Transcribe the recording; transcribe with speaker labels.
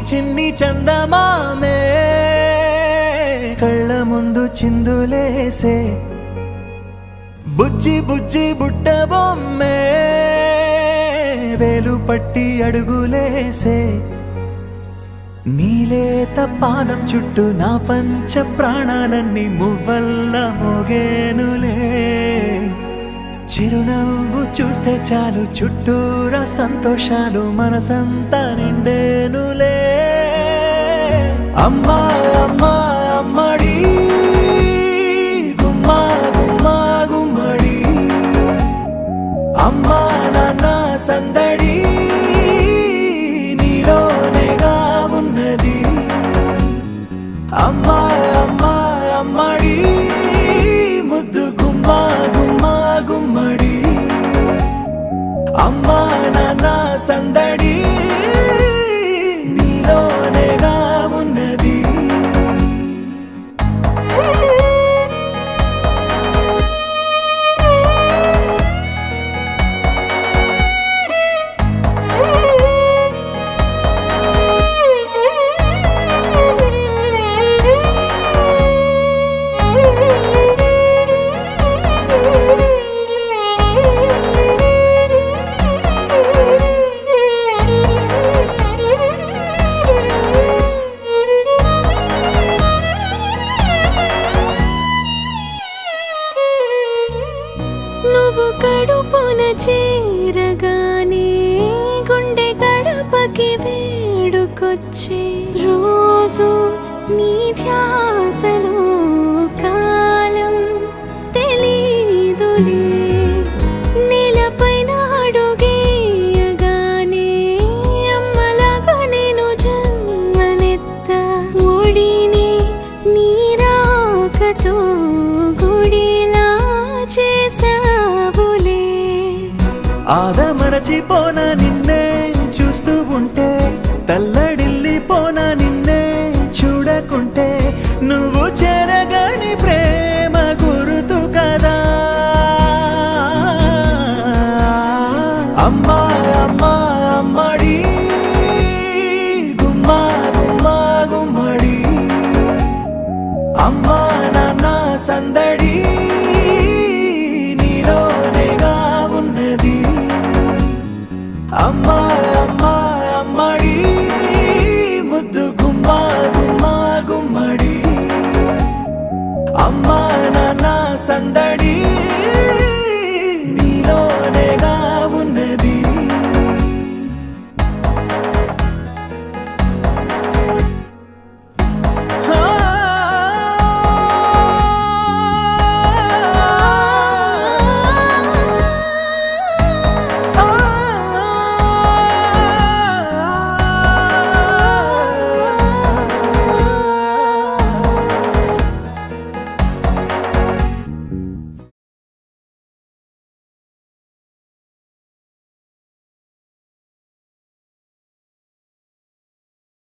Speaker 1: చిన్ని చందమామే కళ్ళ ముందు చిందులేసే బుజ్జి బుజ్జి బుట్ట బొమ్మే వేలు పట్టి అడుగులేసే నీలేత పాదం చుట్టూ నా పంచ ప్రాణాలన్నీ మువ్వల్ల మోగేనులే చిరునవ్వు చూస్తే చాలు చుట్టూరా సంతోషాలు మనసంతా నిండేనులే అమ్మా అమ్మా అమ్మడి గుమ్మా గుమ్మా గుమ్మడి అమ్మా నాన్న సందడి నీలోనేగా ఉన్నది అమ్మా అమ్మా అమ్మడి ముద్దు గుమ్మా గుమ్మా గుమ్మడి అమ్మా నాన్న సందడి నీలోనేగా ఉన్నది
Speaker 2: నువ్వు కడుపున చేరగానే గుండె గడపకి వేడుకొచ్చే రోజు నీ ధ్యాసలో కాలం తెలీదులే నేలపైన అడుగేయగానే అమ్మలాగా నేను జన్మనెత్త ఒడిని నీ రాకతో గుడిలా చేసావులే
Speaker 1: ఆదమరచిపోన నిన్నే చూస్తూ ఉంటే తల్లడిల్లిపోన నిన్నే చూడకుంటే నువ్వు చెరగని ప్రేమ గురుతు కదా అమ్మా అమ్మా అమ్మడి గుమ్మా గుమ్మా గుమ్మడి అమ్మా నాన్న సందడి నీలోనేగా ఉన్నది అమ్మా అమ్మా అమ్మడి ముద్దు గుమ్మా గుమ్మా గుమ్మడి అమ్మా నాన్న సందడి